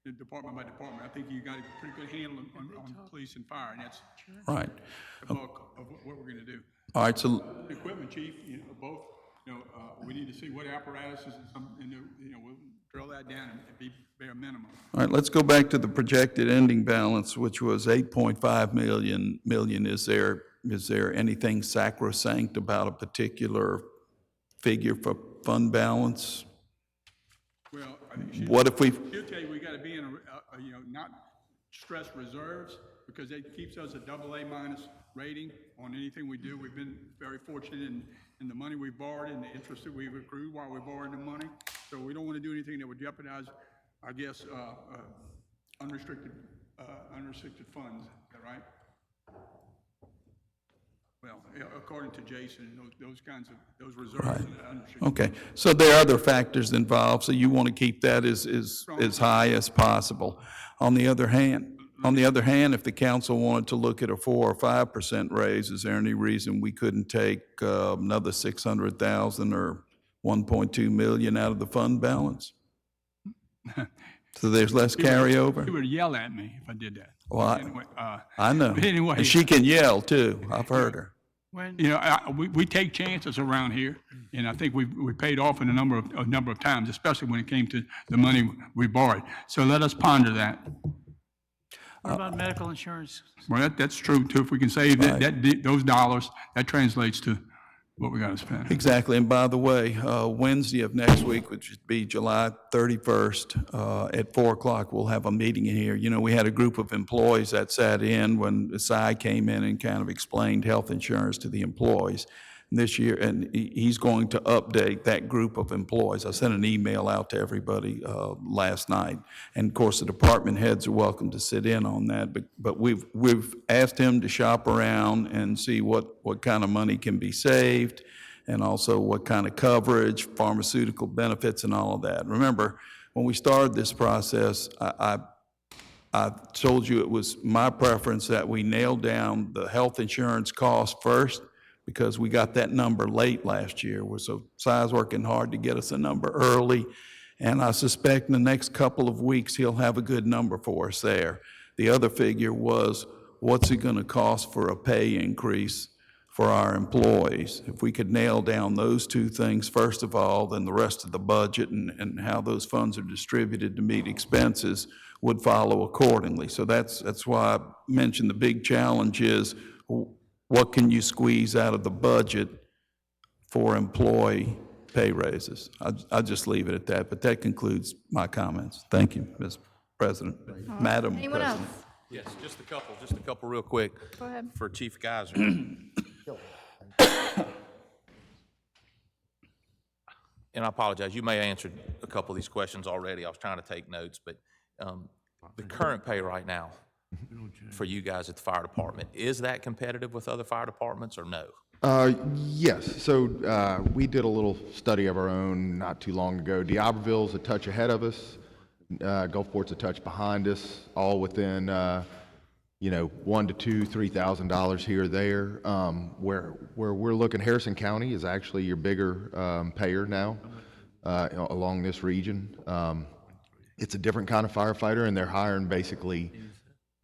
the department by department. I think you got a pretty good handle on police and fire, and that's Right. the bulk of what we're gonna do. All right, so Equipment chief, both, we need to see what apparatuses we'll drill that down and be bare minimum. all right, let's go back to the projected ending balance, which was 8.5 million. Is there anything sacrosanct about a particular figure for fund balance? Well, I think What if we, she'll tell you we gotta be in not stress reserves, because it keeps us a AA- rating on anything we do. We've been very fortunate in the money we've borrowed and the interest that we've accrued while we're borrowing the money. So we don't want to do anything that would jeopardize, I guess, unrestricted funds. Is that right? Well, according to Jason, those reserves and unrestricted. okay, so there are other factors involved, so you want to keep that as high as possible. On the other hand, if the council wanted to look at a 4 or 5% raise, is there any reason we couldn't take another 600,000 or 1.2 million out of the fund balance? So there's less carryover? She would yell at me if I did that. Well, Anyway, I know. but anyway. And she can yell too, I've heard her. We take chances around here, and I think we paid off in a number of times, especially when it came to the money we borrowed. So let us ponder that. What about medical insurance? Well, that's true too. If we can save those dollars, that translates to what we got to spend. Exactly, and by the way, Wednesday of next week, which would be July 31st, at 4 o'clock, we'll have a meeting in here. We had a group of employees that sat in when Cy came in and kind of explained health insurance to the employees this year, and he's going to update that group of employees. I sent an email out to everybody last night, and of course, the department heads are welcome to sit in on that, but we've asked him to shop around and see what kind of money can be saved, and also what kind of coverage, pharmaceutical benefits, and all of that. Remember, when we started this process, I told you it was my preference that we nail down the health insurance cost first, because we got that number late last year. So Cy's working hard to get us a number early, and I suspect in the next couple of weeks, he'll have a good number for us there. The other figure was, what's it gonna cost for a pay increase for our employees? If we could nail down those two things first of all, then the rest of the budget and how those funds are distributed to meet expenses would follow accordingly. So that's why I mentioned the big challenge is, what can you squeeze out of the budget for employee pay raises? I'll just leave it at that, but that concludes my comments. Thank you, Ms. President, Madam Anyone President. else? Yes, just a couple real quick. Go ahead. For Chief Geyser. And I apologize, you may have answered a couple of these questions already. I was trying to take notes, but the current pay right now, for you guys at the fire department. Is that competitive with other fire departments or no? Yes, so we did a little study of our own not too long ago. D'Iberville's a touch ahead of us, Gulfport's a touch behind us, all within, $1,000 to $3,000 here or there. Where we're looking, Harrison County is actually your bigger payer now along this region. It's a different kind of firefighter, and they're hiring basically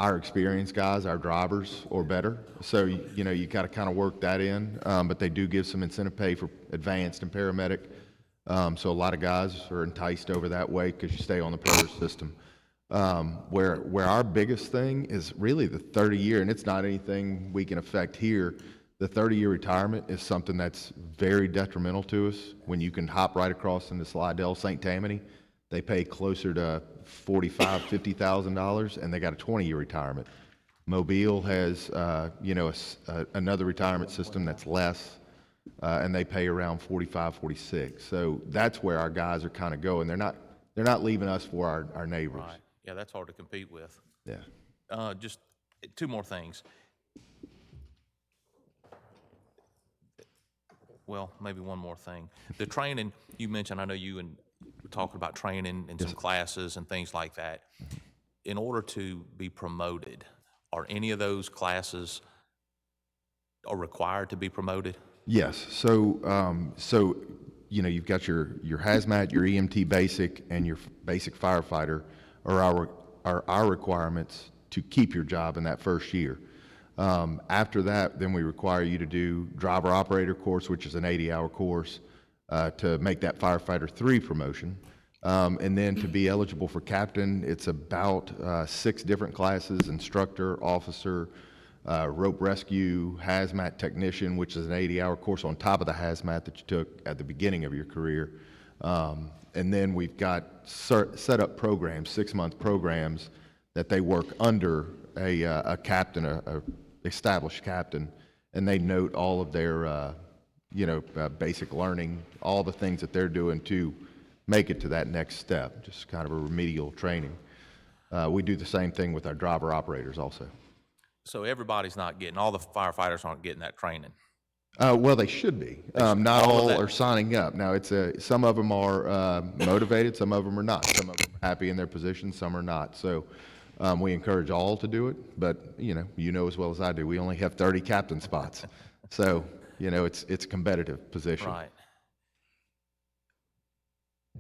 our experienced guys, our drivers, or better. So, you got to kind of work that in, but they do give some incentive pay for advanced and paramedic. So a lot of guys are enticed over that way because you stay on the PERS system. Where our biggest thing is really the 30-year, and it's not anything we can affect here. The 30-year retirement is something that's very detrimental to us. When you can hop right across into Slidell, St. Tammany, they pay closer to $45,000, $50,000, and they got a 20-year retirement. Mobile has, another retirement system that's less, and they pay around 45, 46. So that's where our guys are kind of going. They're not leaving us for our neighbors. Right. Yeah, that's hard to compete with. Yeah. Just two more things. Well, maybe one more thing. The training you mentioned, I know you and talking about training and some classes and things like that. In order to be promoted, are any of those classes are required to be promoted? Yes. So, you've got your hazmat, your EMT basic, and your basic firefighter are our requirements to keep your job in that first year. After that, then we require you to do driver operator course, which is an 80-hour course, to make that firefighter 3 promotion. And then to be eligible for captain, it's about 6 different classes: instructor, officer, rope rescue, hazmat technician, which is an 80-hour course on top of the hazmat that you took at the beginning of your career. And then we've got set up programs, 6-month programs, that they work under a captain, a established captain, and they note all of their basic learning, all the things that they're doing to make it to that next step, just kind of a remedial training. We do the same thing with our driver operators also. So everybody's not getting, all the firefighters aren't getting that training. Well, they should be. Not all of all that. are signing up. Now, some of them are motivated, some of them are not. Some of them are happy in their position, some are not. So we encourage all to do it, but you know as well as I do, we only have 30 captain spots. So, it's a competitive position. Right.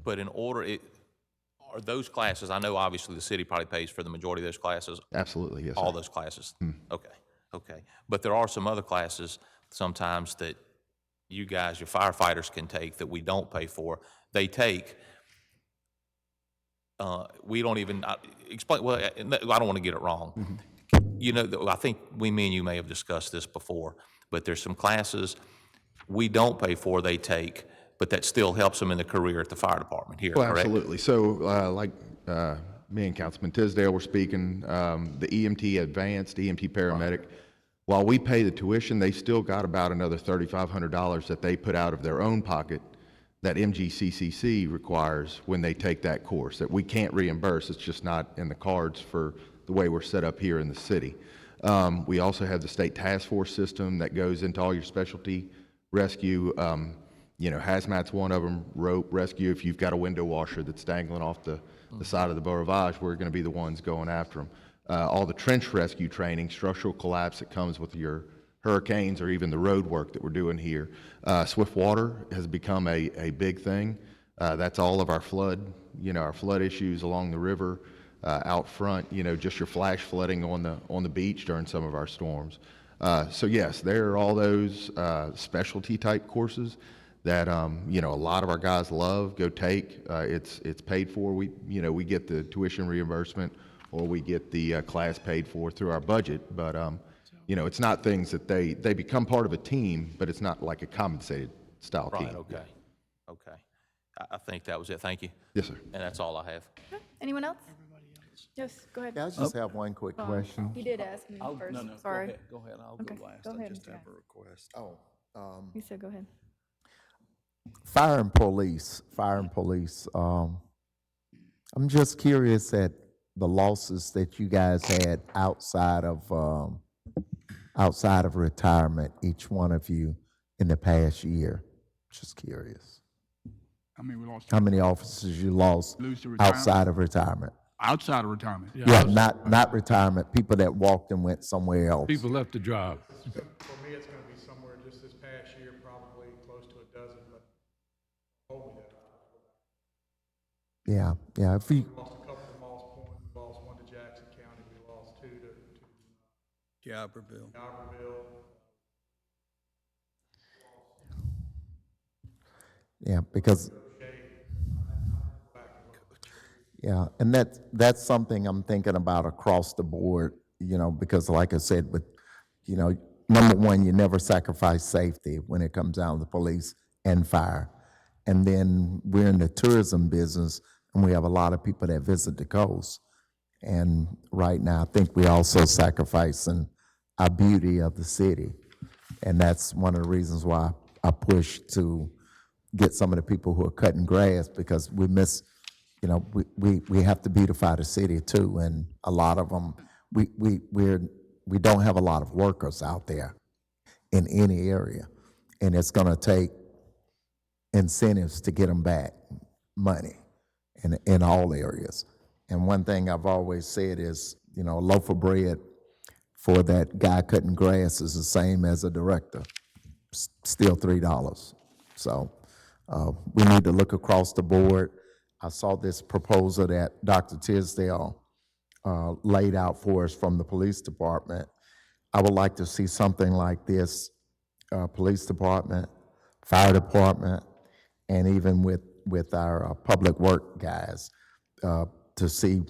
But are those classes, I know obviously the city probably pays for the majority of those classes. Absolutely, yes, All sir. those classes? Okay. But there are some other classes sometimes that you guys, your firefighters can take that we don't pay for. They take, we don't even, explain, well, I don't want to get it wrong. I think me and you may have discussed this before, but there's some classes we don't pay for, they take, but that still helps them in the career at the fire department here, Well, correct? absolutely. So, me and Councilman Tisdale were speaking, the EMT advanced, EMT paramedic, while we pay the tuition, they still got about another $3,500 that they put out of their own pocket that MGCCC requires when they take that course, that we can't reimburse. It's just not in the cards for the way we're set up here in the city. We also have the state task force system that goes into all your specialty rescue. Hazmat's one of them, rope rescue. If you've got a window washer that's dangling off the side of the beau rivage, we're going to be the ones going after them. All the trench rescue training, structural collapse that comes with your hurricanes or even the road work that we're doing here. Swift water has become a big thing. That's all of our flood issues along the river, out front, just your flash flooding on the beach during some of our storms. So yes, there are all those specialty type courses that a lot of our guys love, go take. It's paid for. We get the tuition reimbursement, or we get the class paid for through our budget. But it's not things that they become part of a team, but it's not like a compensated style team. Right, okay. I think that was it. Thank you. Yes, sir. And that's all I have. Anyone else? Yes, go ahead. Yeah, I just have one quick question. You did ask me first, sorry. Go ahead, I'll Okay, go last. go I ahead, just Mr. have Guy. a request. Oh, You said go ahead. fire and police. I'm just curious at the losses that you guys had outside of retirement, each one of you in the past year? Just curious. I mean, we lost How many officers you lost Lose to retirement? outside of retirement? outside of retirement. Yeah, not retirement, people that walked and went somewhere else. People left the job. For me, it's gonna be somewhere just this past year, probably close to a dozen, but hold me that. Yeah, if you, We lost a couple to Moss Point, we lost one to Jackson County, we lost two to Jobberville. Albertville. yeah, because, yeah, and that's something I'm thinking about across the board, because like I said, with, number one, you never sacrifice safety when it comes down to police and fire. And then we're in the tourism business, and we have a lot of people that visit the coast. And right now, I think we're also sacrificing our beauty of the city. And that's one of the reasons why I push to get some of the people who are cutting grass, because we miss, we have to beautify the city too. And a lot of them, we don't have a lot of workers out there in any area. And it's gonna take incentives to get them back, money in all areas. And one thing I've always said is, a loaf of bread for that guy cutting grass is the same as a director, still $3. So we need to look across the board. I saw this proposal that Dr. Tisdale laid out for us from the police department. I would like to see something like this, police department, fire department, and even with our public work guys, to see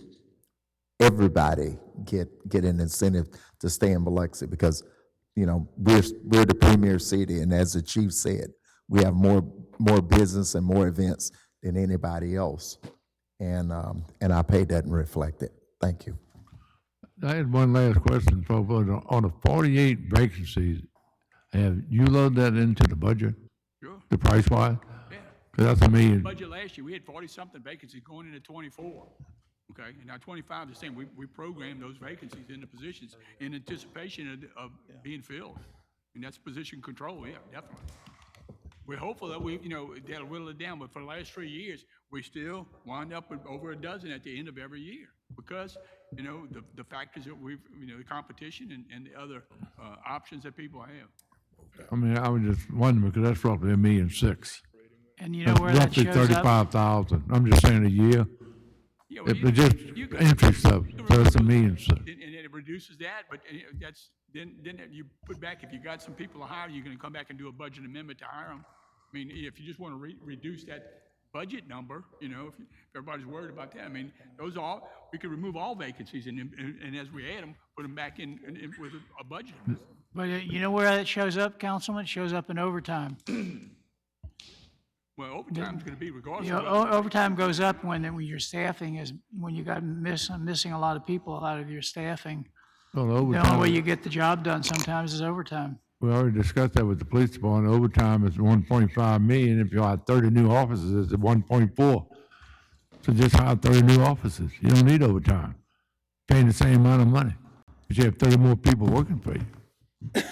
everybody get an incentive to stay in Biloxi, because we're the premier city, and as the chief said, we have more business and more events than anybody else, and our pay doesn't reflect it. Thank you. I had one last question, folks. On the 48 vacancies, have you loaded that into the budget, Sure. the price wise? Yeah. Because that's a million. Budget last year, we had 40-something vacancies going into 24. Okay, and now 25 is the same. We programmed those vacancies into positions in anticipation of being filled. And that's position control, yeah, definitely. We're hopeful that that'll whittle it down, but for the last 3 years, we still wind up with over a dozen at the end of every year. Because, the factors that the competition and the other options that people have. I mean, I was just wondering, because that's roughly $1.6 million. And you know where that Roughly shows up? 35,000. I'm just saying a year. Yeah, If it's just entry stuff, so it's $1.6 million. And it reduces that, but that's, then you put back, if you got some people to hire, you're gonna come back and do a budget amendment to hire them. I mean, if you just wanna reduce that budget number, if everybody's worried about that, I mean, we could remove all vacancies and as we add them, put them back in with a budget amendment. But you know where that shows up, Councilman? It shows up in overtime. Well, overtime's gonna be regardless You of. know, overtime goes up when your staffing is, when you got missing a lot of people out of your staffing. Well, The only way overtime, you get the job done sometimes is overtime. we already discussed that with the police department. Overtime is 1.5 million. If you hire 30 new officers, it's 1.4. So just hire 30 new officers. You don't need overtime. Paying the same amount of money, but you have 30 more people working for you.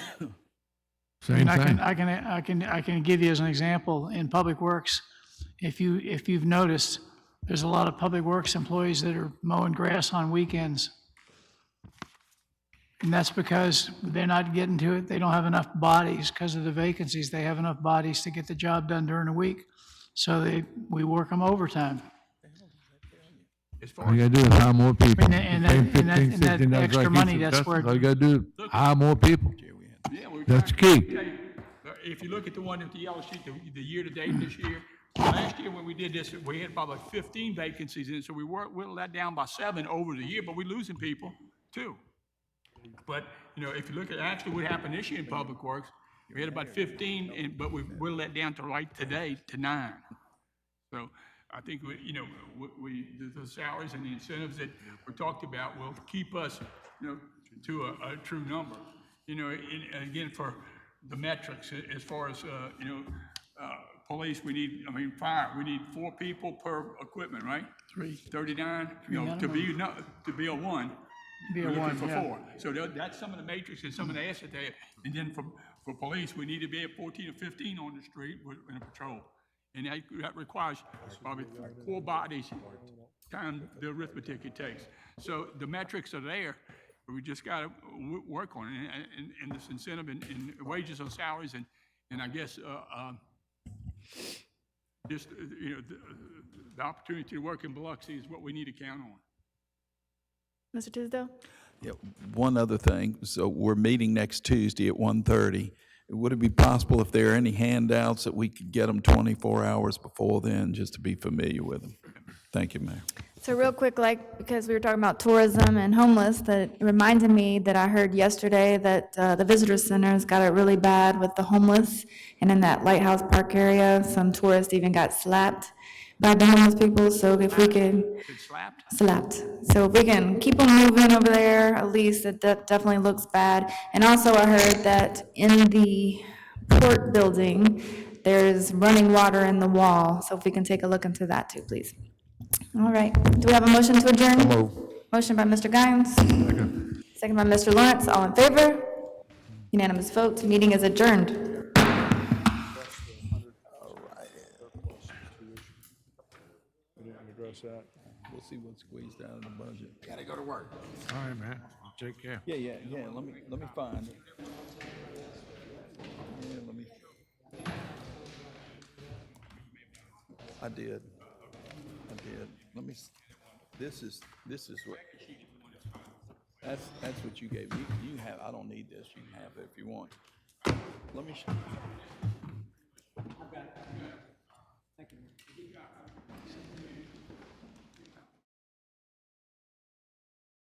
Same And I thing. can give you as an example, in Public Works, if you've noticed, there's a lot of Public Works employees that are mowing grass on weekends. And that's because they're not getting to it, they don't have enough bodies because of the vacancies, they have enough bodies to get the job done during the week. So we work them overtime. All you gotta do is hire more people. And Pay 'em that- and that- 15, and that 16, that's extra like money, each that's successor. where- All you gotta do is hire more people. Yeah, That's the key. If you look at the one with the yellow sheet, the year-to-date this year, last year when we did this, we had probably 15 vacancies in it, so we whittled that down by 7 over the year, but we're losing people too. But, if you look at actually what happened this year in Public Works, we had about 15, but we whittled that down to right today to 9. So I think, the salaries and the incentives that were talked about will keep us, to a true number. And again, for the metrics, as far as, police, fire, we need 4 people per equipment, right? 39, to be a one. Be a We're looking one, for yeah. 4. So that's some of the matrix and some of the assets there. And then for police, we need to be at 14 or 15 on the street in a patrol. And that requires probably 4 bodies times the arithmetic it takes. So the metrics are there, but we just gotta work on it. And this incentive and wages and salaries and I guess, just, the opportunity to work in Biloxi is what we need to count on. Mr. Tisdale? Yeah, one other thing, so we're meeting next Tuesday at 1:30. Would it be possible if there are any handouts that we could get them 24 hours before then, just to be familiar with them? Thank you, Mayor. So real quick, because we were talking about tourism and homeless, that reminded me that I heard yesterday that the visitor center's got it really bad with the homeless, and in that Lighthouse Park area, some tourists even got slapped by the homeless people, so if we could. Slapped. So if we can keep them moving over there, at least, it definitely looks bad. And also I heard that in the port building, there's running water in the wall, so if we can take a look into that too, please. All right, do we have a motion to adjourn? Motion by Mr. Guines. Second by Mr. Lawrence, all in favor? Unanimous vote, meeting is adjourned. We'll see what's squeezed out of the budget. All right, man. Take care. Yeah, let me find it. Yeah, I did. Let me, this is what, that's what you gave me. You have, I don't need this, you can have it if you want. Let me,